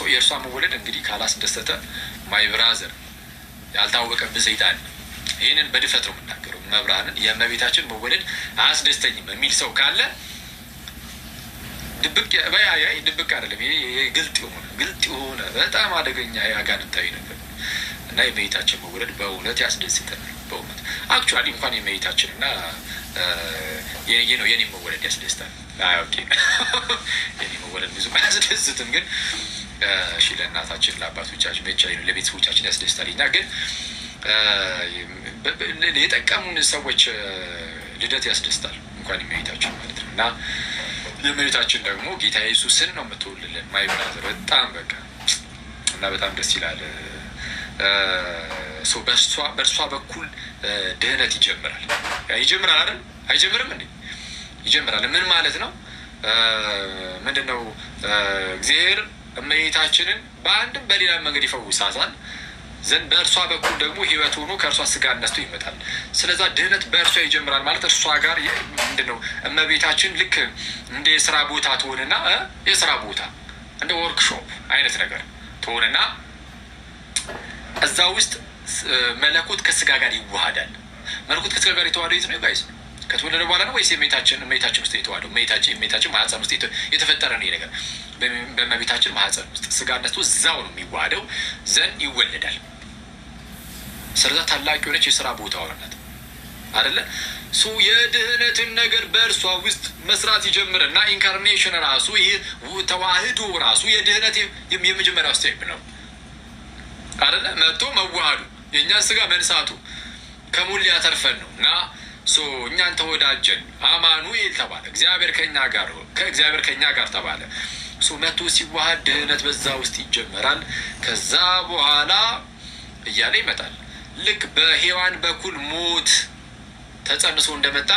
የእርሷ መወለድ እንግዲህ ካላስደሰተ ማይ ብራዘር ያልታወቀብህ ሰይጣን ይህንን በድፍረት ነው የምናገረው። መብራንን የእመቤታችን መወለድ አያስደስተኝም የሚል ሰው ካለ ድብቅ ድብቅ አይደለም፣ ይሄ ግልጥ የሆነ በጣም አደገኛ አጋንንታዊ ነገር እና የእመቤታችን መወለድ በእውነት ያስደስተናል። በእውነት አክቹዋሊ እንኳን የእመቤታችንና የኔ መወለድ ያስደስታል። የኔ መወለድ ብዙ አያስደስትም፣ ግን እሺ ለእናታችን ለአባቶቻችን ብቻ ለቤተሰቦቻችን ያስደስታል። እና ግን የጠቀሙን ሰዎች ልደት ያስደስታል እንኳን የእመቤታችን ማለት ነው። እና የእመቤታችን ደግሞ ጌታ ኢየሱስን ነው የምትወልልን ማይ ብራዘር በጣም በቃ እና በጣም ደስ ይላል። በእርሷ በኩል ድህነት ይጀምራል አይደል? አይጀምርም እንዴ? ይጀምራል። ምን ማለት ነው? ምንድን ነው? እግዚአብሔር እመቤታችንን በአንድም በሌላ መንገድ ይፈውሳታል ዘንድ በእርሷ በኩል ደግሞ ሕይወት ሆኖ ከእርሷ ስጋ ነስቶ ይመጣል። ስለዛ ድህነት በእርሷ ይጀምራል ማለት እርሷ ጋር ምንድን ነው? እመቤታችን ልክ እንደ የስራ ቦታ ትሆንና የስራ ቦታ እንደ ወርክሾፕ አይነት ነገር ትሆንና እዛ ውስጥ መለኮት ከስጋ ጋር ይዋሃዳል። መለኮት ከስጋ ጋር የተዋሃደው የት ነው ጋይስ? ከተወለደ በኋላ ነው ወይስ እመቤታችን ውስጥ የተዋሃደው? እመቤታችን ማህፀን ውስጥ የተፈጠረ ነው። ይሄ ነገር በእመቤታችን ማህፀን ውስጥ ስጋ ነስቶ እዛው ነው የሚዋሃደው ዘንድ ይወለዳል። ስለዛ ታላቅ የሆነች የስራ ቦታ ናት አይደለ? የድህነትን ነገር በእርሷ ውስጥ መስራት ይጀምርና ኢንካርኔሽን ራሱ ይህ ተዋህዶ ራሱ የድህነት የመጀመሪያው ስቴፕ ነው አይደለ? መጥቶ መዋሃዱ የእኛን ስጋ መንሳቱ ከሙሉ ሊያተርፈን ነው። እና እኛን ተወዳጀን፣ አማኑኤል ተባለ፣ እግዚአብሔር ከኛ ጋር ተባለ። መጥቶ ሲዋሃድ ድህነት በዛ ውስጥ ይጀመራል። ከዛ በኋላ እያለ ይመጣል። ልክ በሔዋን በኩል ሞት ተጸንሶ እንደመጣ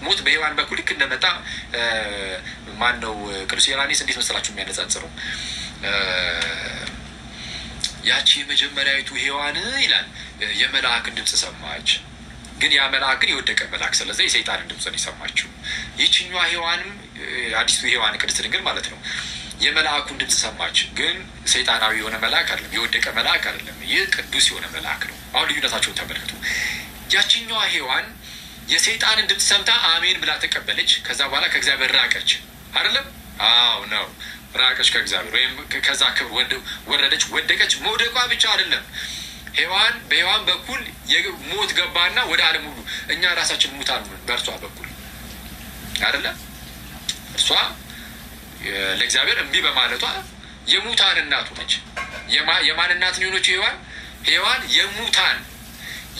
ሞት በሔዋን በኩል ልክ እንደመጣ ማን ነው ቅዱስ ዮሐንስ እንዴት መሰላችሁ የሚያነጻጽረው? ያቺ የመጀመሪያዊቱ ሔዋን ይላል የመልአክን ድምፅ ሰማች። ግን ያ መልአክን የወደቀ መልአክ፣ ስለዚህ የሰይጣንን ድምፅ ነው የሰማችው። ይችኛዋ ሔዋንም አዲሱ ሔዋን ቅድስት ድንግል ማለት ነው የመልአኩን ድምፅ ሰማች። ግን ሰይጣናዊ የሆነ መልአክ አይደለም፣ የወደቀ መልአክ አይደለም። ይህ ቅዱስ የሆነ መልአክ ነው። አሁን ልዩነታቸውን ተመልክቱ። ያችኛዋ ሔዋን የሰይጣንን ድምፅ ሰምታ አሜን ብላ ተቀበለች። ከዛ በኋላ ከእግዚአብሔር ራቀች አይደለም? አዎ ነው፣ ራቀች ከእግዚአብሔር፣ ወይም ከዛ ክብር ወረደች፣ ወደቀች። መውደቋ ብቻ አይደለም፣ በሔዋን በኩል ሞት ገባና ወደ ዓለም ሁሉ እኛ ራሳችን ሙታን በእርሷ በኩል አይደለም። እርሷ ለእግዚአብሔር እምቢ በማለቷ የሙታን እናቱ ነች። የማን እናት ሆነች? ሔዋን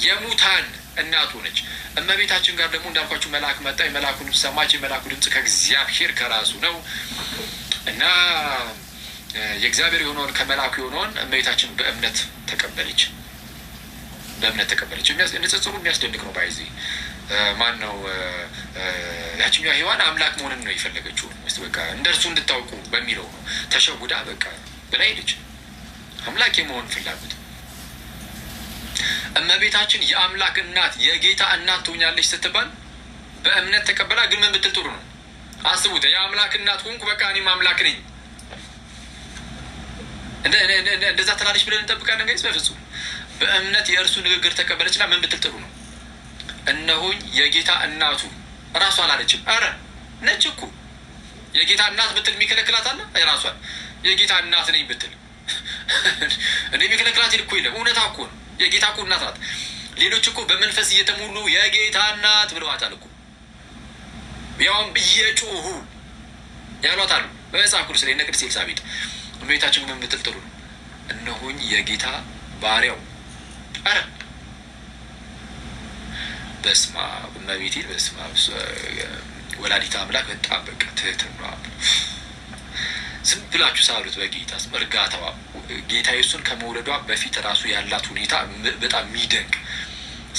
የሙታን እናቱ ነች። እመቤታችን ጋር ደግሞ እንዳልኳችሁ መልአክ መጣ፣ የመልአኩ ድምፅ ሰማች። የመልአኩ ድምፅ ከእግዚአብሔር ከራሱ ነው እና የእግዚአብሔር የሆነውን ከመልአኩ የሆነውን እመቤታችን በእምነት ተቀበለች። ንጽጽሩ የሚያስደንቅ ነው። ባይዚ ማን ነው? ያችኛዋ ሔዋን አምላክ መሆንን ነው የፈለገችው። በቃ እንደ እርሱ እንድታውቁ በሚለው ነው ተሸውዳ በቃ ብላ ሄደች። አምላክ የመሆን ፍላጎት። እመቤታችን የአምላክ እናት የጌታ እናት ትሆኛለች ስትባል በእምነት ተቀበላ። ግን ምን ብትል ጥሩ ነው? አስቡት። የአምላክ እናት ሆንኩ በቃ እኔም አምላክ ነኝ እንደዛ ትላለች ብለን እንጠብቃለን ጋይስ? በፍጹም። በእምነት የእርሱ ንግግር ተቀበለችና ምን ብትል ጥሩ ነው? እነሆኝ የጌታ እናቱ እራሷ አላለችም። አረ ነች እኮ የጌታ እናት ብትል የሚከለክላት አለ? ራሷን የጌታ እናት ነኝ ብትል እንደ የሚከለክላት እኮ የለም። እውነታ እኮ ነው። የጌታ እኮ እናት ናት። ሌሎች እኮ በመንፈስ እየተሞሉ የጌታ እናት ብለዋታል እኮ፣ ያውም እየጮሁ ያሏታል በመጽሐፍ ቅዱስ ላይ እነ ቅድስት ኤልሳቤጥ። እመቤታችን ምን ብትል ጥሩ ነው? እነሆኝ የጌታ ባሪያው። አረ በስመ አብ እመቤቴ፣ በስመ አብ ወላዲተ አምላክ። በጣም በቃ ትህትና ዝም ብላችሁ ሳሉት በጌታ ስም እርጋታዋ። ጌታ ኢየሱስን ከመውለዷ በፊት ራሱ ያላት ሁኔታ በጣም የሚደንቅ፣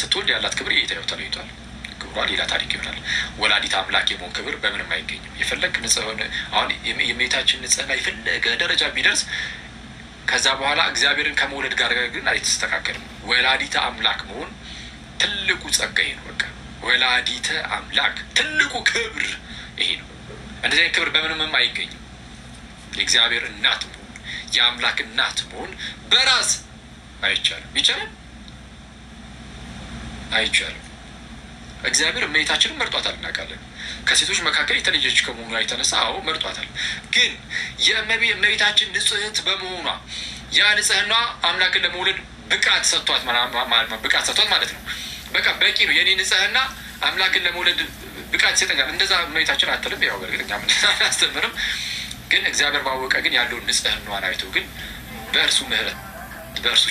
ስትወልድ ያላት ክብር ጌታ ተለይቷል። ክብሯ ሌላ ታሪክ ይሆናል። ወላዲተ አምላክ የመሆን ክብር በምንም አይገኝም። የፈለግ ንጽህና አሁን የእመቤታችን ንጽህና የፈለገ ደረጃ ቢደርስ ከዛ በኋላ እግዚአብሔርን ከመውለድ ጋር ግን አይተስተካከልም። ወላዲተ አምላክ መሆን ትልቁ ጸጋዬ ነው። በቃ ወላዲተ አምላክ ትልቁ ክብር ይሄ ነው። እንደዚህ ክብር በምንም አይገኝም። የእግዚአብሔር እናት መሆን፣ የአምላክ እናት መሆን በራስ አይቻልም። ይቻላል? አይቻልም። እግዚአብሔር እመቤታችንን መርጧታል፣ እናውቃለን። ከሴቶች መካከል የተለየች ከመሆኗ የተነሳ መርጧታል። ግን የእመቤታችን ንጽሕት በመሆኗ ያ ንጽሕና አምላክን ለመውለድ ብቃት ሰጥቷት ማለት ነው። በቃ በቂ ነው። የኔ ንጽሕና አምላክን ለመውለድ ብቃት ይሰጠኛል። እንደዛ እመቤታችን አትልም። ያው በእርግጠኛ አናስተምርም። ግን እግዚአብሔር ባወቀ ግን ያለውን ንጽሕናዋን አይቶ ግን በእርሱ ምሕረት በእርሱ